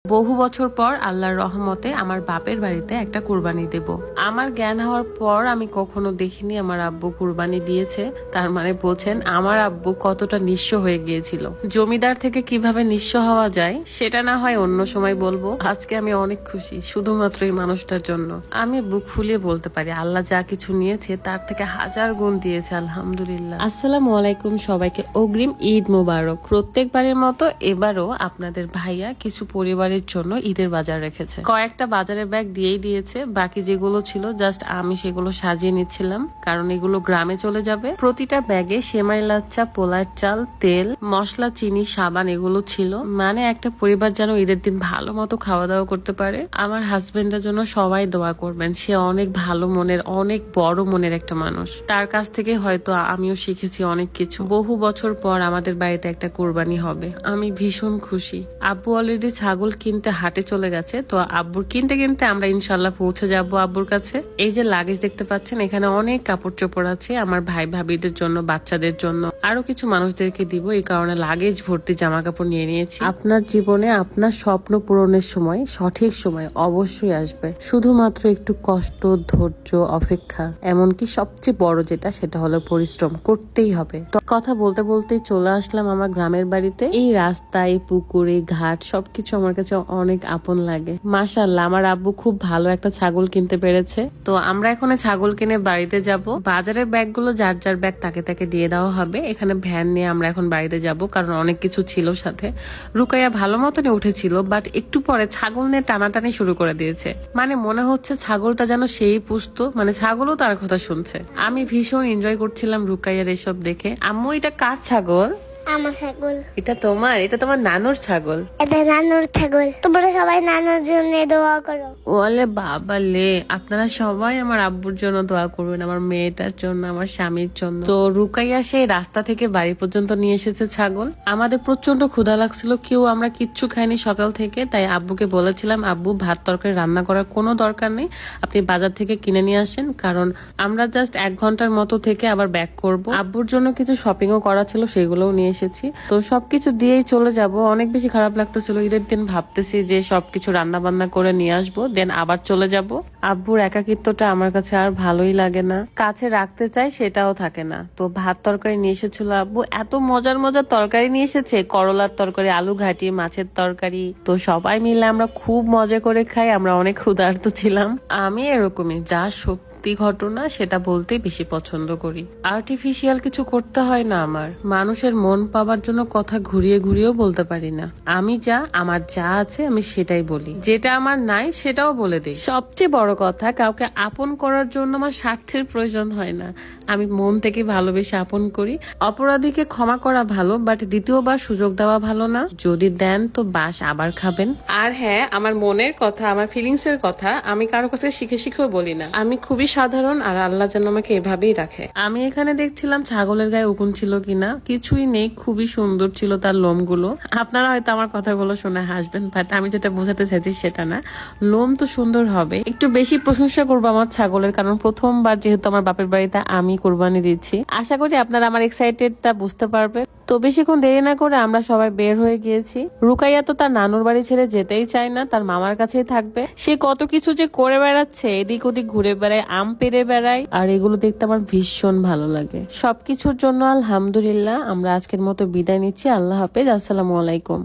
বহু বছর পর আল্লাহর রহমতে আমার বাপের বাড়িতে একটা কুরবানি দেব। আমার জ্ঞান হওয়ার পর আমি কখনো দেখিনি আমার আব্বু কুরবানি দিয়েছে। তার মানে বলছেন আমার আব্বু কতটা নিঃস্ব হয়ে গিয়েছিল। জমিদার থেকে কিভাবে নিঃস্ব হওয়া যায় সেটা না হয় অন্য সময় বলবো। আজকে আমি অনেক খুশি শুধুমাত্র এই মানুষটার জন্য। আমি বুক ফুলিয়ে বলতে পারি আল্লাহ যা কিছু নিয়েছে তার থেকে হাজার গুণ দিয়েছে আলহামদুলিল্লাহ। আসসালামু আলাইকুম সবাইকে, অগ্রিম ঈদ মোবারক। প্রত্যেকবারের মতো এবারও আপনাদের ভাইয়া কিছু পরিবারের জন্য ঈদের বাজার রেখেছে। কয়েকটা বাজারের ব্যাগ দিয়েই দিয়েছে, বাকি যেগুলো ছিল জাস্ট আমি সেগুলো সাজিয়ে নিচ্ছিলাম, কারণ এগুলো গ্রামে চলে যাবে। প্রতিটা ব্যাগে সেমাই, লাচ্চা, পোলার চাল, তেল, মশলা, চিনি, সাবান এগুলো ছিল। মানে একটা পরিবার যেন ঈদের দিন ভালো মতো খাওয়া দাওয়া করতে পারে। আমার হাজবেন্ডের জন্য সবাই দোয়া করবেন। সে অনেক ভালো মনের, অনেক বড় মনের একটা মানুষ। তার কাছ থেকে হয়তো আমিও শিখেছি অনেক কিছু। বহু বছর পর আমাদের বাড়িতে একটা কোরবানি হবে, আমি ভীষণ খুশি। আব্বু অলরেডি ছাগল কিনতে হাটে চলে গেছে, তো আব্বুর কিনতে কিনতে আমরা ইনশাল্লাহ পৌঁছে যাবো আব্বুর কাছে। এই যে লাগেজ দেখতে পাচ্ছেন, এখানে অনেক কাপড় চোপড় আছে আমার ভাই ভাবিদের জন্য, বাচ্চাদের জন্য, আরো কিছু মানুষদেরকে দিব। এই কারণে লাগেজ ভর্তি জামা কাপড় নিয়ে নিয়েছি। আপনার জীবনে আপনার স্বপ্ন পূরণের সময়, সঠিক সময় অবশ্যই আসবে। শুধুমাত্র একটু কষ্ট, ধৈর্য, অপেক্ষা, এমনকি সবচেয়ে বড় যেটা সেটা হলো পরিশ্রম করতেই হবে। তো কথা বলতে বলতেই চলে আসলাম আমার গ্রামের বাড়িতে। এই রাস্তায়, পুকুরে, ঘাট সবকিছু আমার কাছে অনেক আপন লাগে। মাশাআল্লাহ, আমার আব্বু খুব ভালো একটা ছাগল কিনতে পেরেছে। তো আমরা এখন ছাগল কিনে বাড়িতে যাব। বাজারের ব্যাগগুলো যার যার ব্যাগ তাকে তাকে দিয়ে দেওয়া হবে। এখানে ভ্যান নিয়ে আমরা এখন বাড়িতে যাব, কারণ অনেক কিছু ছিল সাথে। রুকাইয়া ভালো মতনই উঠেছিল, বাট একটু পরে ছাগল নিয়ে টানাটানি শুরু করে দিয়েছে। মানে মনে হচ্ছে ছাগলটা যেন সেই পুষতো, মানে ছাগলও তার কথা শুনছে। আমি ভীষণ এনজয় করছিলাম রুকাইয়ার এসব দেখে। আম্মু, এটা কার ছাগল? আমার ছাগল। এটা তোমার? এটা তোমার নানুর ছাগল? এটা নানুর ছাগল। তোমরা সবাই নানুর জন্য দোয়া করো। ওলে বাবা লে, আপনারা সবাই আমার আব্বুর জন্য দোয়া করবেন, আমার মেয়েটার জন্য, আমার স্বামীর জন্য। তো রুকাইয়া সেই রাস্তা থেকে বাড়ি পর্যন্ত নিয়ে এসেছে ছাগল। আমাদের প্রচন্ড ক্ষুধা লাগছিল, কেউ আমরা কিচ্ছু খাইনি সকাল থেকে। তাই আব্বুকে বলেছিলাম, আব্বু ভাত তরকারি রান্না করার কোনো দরকার নেই, আপনি বাজার থেকে কিনে নিয়ে আসেন, কারণ আমরা জাস্ট 1 ঘন্টার মতো থেকে আবার ব্যাক করব। আব্বুর জন্য কিছু শপিংও করা ছিল, সেগুলোও নিয়ে এসেছি। তো সবকিছু দিয়েই চলে যাব। অনেক বেশি খারাপ লাগতেছিল ঈদের দিন, ভাবতেছি যে সবকিছু রান্না বান্না করে নিয়ে আসবো, দেন আবার চলে যাব। আব্বুর একাকিত্বটা আমার কাছে আর ভালোই লাগে না, কাছে রাখতে চাই সেটাও থাকে না। তো ভাত তরকারি নিয়ে এসেছিল আব্বু, এত মজার মজার তরকারি নিয়ে এসেছে, করলার তরকারি, আলু ঘাটি, মাছের তরকারি। তো সবাই মিলে আমরা খুব মজা করে খাই। আমরা অনেক ক্ষুধার্ত ছিলাম। আমি এরকমই, যা সত্যি ঘটনা সেটা বলতে বেশি পছন্দ করি। আর্টিফিশিয়াল কিছু করতে হয় না আমার। মানুষের মন পাওয়ার জন্য কথা ঘুরিয়ে ঘুরিয়েও বলতে পারি না। আমি আমার যা আছে আমি সেটাই বলি, যেটা আমার নাই সেটাও বলে দিই। সবচেয়ে বড় কথা, কাউকে আপন করার জন্য আমার স্বার্থের প্রয়োজন হয় না। আমি মন থেকে ভালোবেসে আপন করি। অপরাধীকে ক্ষমা করা ভালো, বাট দ্বিতীয়বার সুযোগ দেওয়া ভালো না। যদি দেন তো বাস আবার খাবেন। আর হ্যাঁ, আমার মনের কথা, আমার ফিলিংস এর কথা আমি কারো কাছে শিখে শিখেও বলি না। আমি খুবই সাধারণ, আর আল্লাহ যেন আমাকে এভাবেই রাখে। আমি এখানে দেখছিলাম ছাগলের গায়ে উকুন ছিল কিনা, কিছুই নেই, খুবই সুন্দর ছিল তার লোমগুলো। আপনারা হয়তো আমার কথাগুলো শুনে হাসবেন, বাট আমি যেটা বোঝাতে চাইছি সেটা না। লোম তো সুন্দর হবে। একটু বেশি প্রশংসা করবো আমার ছাগলের, কারণ প্রথমবার যেহেতু আমার বাপের বাড়িতে আমি কোরবানি দিচ্ছি। আশা করি আপনারা আমার এক্সাইটেডটা বুঝতে পারবেন। তো বেশিক্ষণ দেরি না করে আমরা সবাই বের হয়ে গিয়েছি। রুকাইয়া তো তার নানুর বাড়ি ছেড়ে যেতেই চায় না, তার মামার কাছেই থাকবে। সে কত কিছু যে করে বেড়াচ্ছে, এদিক ওদিক ঘুরে বেড়ায়, আম পেড়ে বেড়ায়, আর এগুলো দেখতে আমার ভীষণ ভালো লাগে। সবকিছুর জন্য আলহামদুলিল্লাহ। আমরা আজকের মতো বিদায় নিচ্ছি। আল্লাহ হাফেজ, আসসালামু আলাইকুম।